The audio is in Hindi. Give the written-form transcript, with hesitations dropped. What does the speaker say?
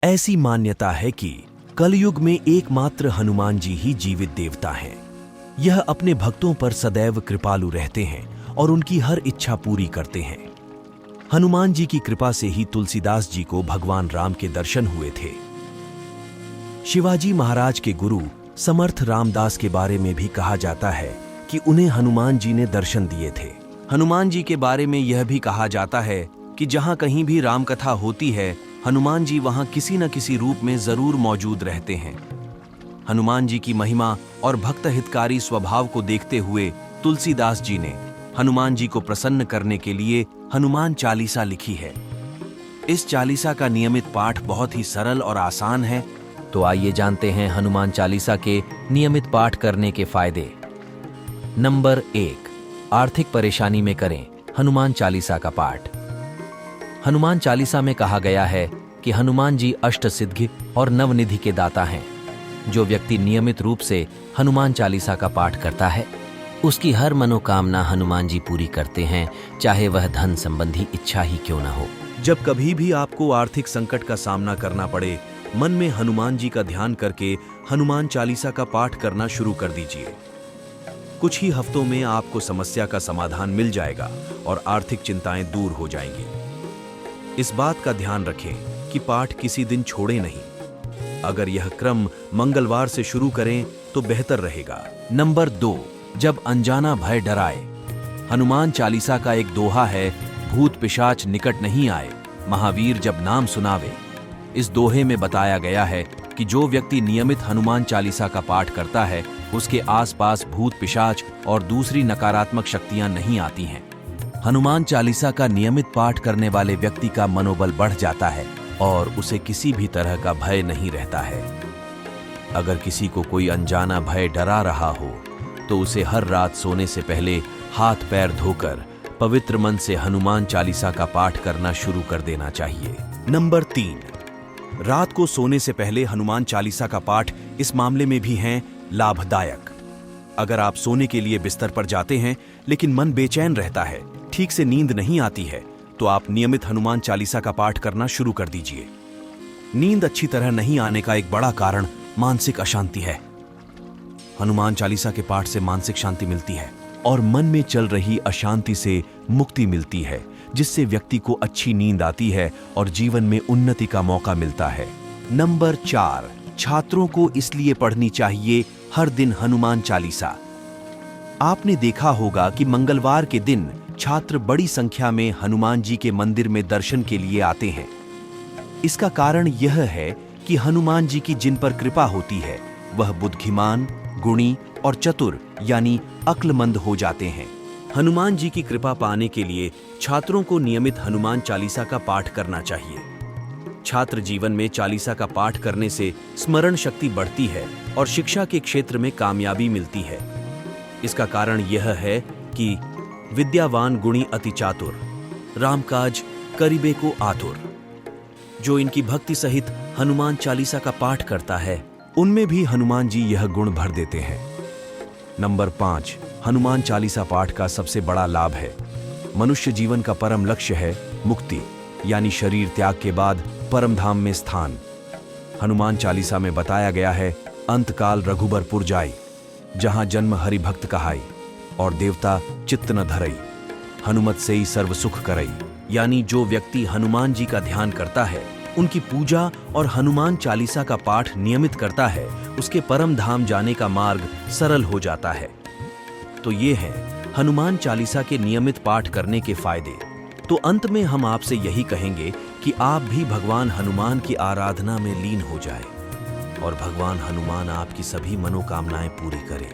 ऐसी मान्यता है कि कलयुग में एकमात्र हनुमान जी ही जीवित देवता हैं। यह अपने भक्तों पर सदैव कृपालु रहते हैं और उनकी हर इच्छा पूरी करते हैं। हनुमान जी की कृपा से ही तुलसीदास जी को भगवान राम के दर्शन हुए थे। शिवाजी महाराज के गुरु समर्थ रामदास के बारे में भी कहा जाता है कि उन्हें हनुमान जी ने दर्शन दिए थे। हनुमान जी के बारे में यह भी कहा जाता है कि जहां कहीं भी राम कथा होती है, हनुमान जी वहां किसी न किसी रूप में जरूर मौजूद रहते हैं। हनुमान जी की महिमा और भक्त हितकारी स्वभाव को देखते हुए तुलसीदास जी ने हनुमान जी को प्रसन्न करने के लिए हनुमान चालीसा लिखी है। इस चालीसा का नियमित पाठ बहुत ही सरल और आसान है। तो आइए जानते हैं हनुमान चालीसा के नियमित पाठ करने के फायदे। नंबर 1, आर्थिक परेशानी में करें हनुमान चालीसा का पाठ। हनुमान चालीसा में कहा गया है कि हनुमान जी अष्टसिद्धि और नवनिधि के दाता हैं। जो व्यक्ति नियमित रूप से हनुमान चालीसा का पाठ करता है, उसकी हर मनोकामना हनुमान जी पूरी करते हैं, चाहे वह धन संबंधी इच्छा ही क्यों न हो। जब कभी भी आपको आर्थिक संकट का सामना करना पड़े, मन में हनुमान जी का ध्यान करके हनुमान चालीसा का पाठ करना शुरू कर दीजिए। कुछ ही हफ्तों में आपको समस्या का समाधान मिल जाएगा और आर्थिक चिंताएं दूर हो जाएंगी। इस बात का ध्यान रखें कि पाठ किसी दिन छोड़े नहीं। अगर यह क्रम मंगलवार से शुरू करें तो बेहतर रहेगा। नंबर 2, जब अनजाना भय डराए। हनुमान चालीसा का एक दोहा है, भूत पिशाच निकट नहीं आए, महावीर जब नाम सुनावे। इस दोहे में बताया गया है कि जो व्यक्ति नियमित हनुमान चालीसा का पाठ करता है, उसके आसपास भूत पिशाच और दूसरी नकारात्मक शक्तियां नहीं आती हैं। हनुमान चालीसा का नियमित पाठ करने वाले व्यक्ति का मनोबल बढ़ जाता है और उसे किसी भी तरह का भय नहीं रहता है। अगर किसी को कोई अनजाना भय डरा रहा हो तो उसे हर रात सोने से पहले हाथ पैर धोकर पवित्र मन से हनुमान चालीसा का पाठ करना शुरू कर देना चाहिए। नंबर 3, रात को सोने से पहले हनुमान चालीसा का पाठ इस मामले में भी है लाभदायक। अगर आप सोने के लिए बिस्तर पर जाते हैं लेकिन मन बेचैन रहता है, ठीक से नींद नहीं आती है, तो आप नियमित हनुमान चालीसा का पाठ करना शुरू कर दीजिए। नींद अच्छी तरह नहीं आने का एक बड़ा कारण मानसिक अशांति है। हनुमान चालीसा के पाठ से मानसिक शांति मिलती है और मन में चल रही अशांति से मुक्ति मिलती है, जिससे व्यक्ति को अच्छी नींद आती है और जीवन में उन्नति का मौका मिलता है। नंबर 4, छात्रों को इसलिए पढ़नी चाहिए हर दिन हनुमान चालीसा। आपने देखा होगा कि मंगलवार के दिन छात्र बड़ी संख्या में हनुमान जी के मंदिर में दर्शन के लिए आते हैं। इसका कारण यह है कि हनुमान जी की जिन पर कृपा होती है, वह बुद्धिमान, गुणी और चतुर यानी अक्लमंद हो जाते हैं। हनुमान जी की कृपा पाने के लिए छात्रों को नियमित हनुमान चालीसा का पाठ करना चाहिए। छात्र जीवन में चालीसा का पाठ करने से स्मरण शक्ति बढ़ती है और शिक्षा के क्षेत्र में कामयाबी मिलती है। इसका कारण यह है कि विद्यावान गुणी अति चातुर, रामकाज करीबे को आतुर। जो इनकी भक्ति सहित हनुमान चालीसा का पाठ करता है, उनमें भी हनुमान जी यह गुण भर देते हैं। नंबर 5, हनुमान चालीसा पाठ का सबसे बड़ा लाभ है, मनुष्य जीवन का परम लक्ष्य है मुक्ति, यानी शरीर त्याग के बाद परम धाम में स्थान। हनुमान चालीसा में बताया गया है, अंतकाल रघुबरपुर जाई, जहां जन्म हरि भक्त कहाई, और देवता चित्त न धरई, हनुमत से ही सर्व सुख करई। यानी जो व्यक्ति हनुमान जी का ध्यान करता है, उनकी पूजा और हनुमान चालीसा का पाठ नियमित करता है, उसके परम धाम जाने का मार्ग सरल हो जाता है। तो ये है हनुमान चालीसा के नियमित पाठ करने के फायदे। तो अंत में हम आपसे यही कहेंगे कि आप भी भगवान हनुमान की आराधना में लीन हो जाए और भगवान हनुमान आपकी सभी मनोकामनाएं पूरी करें।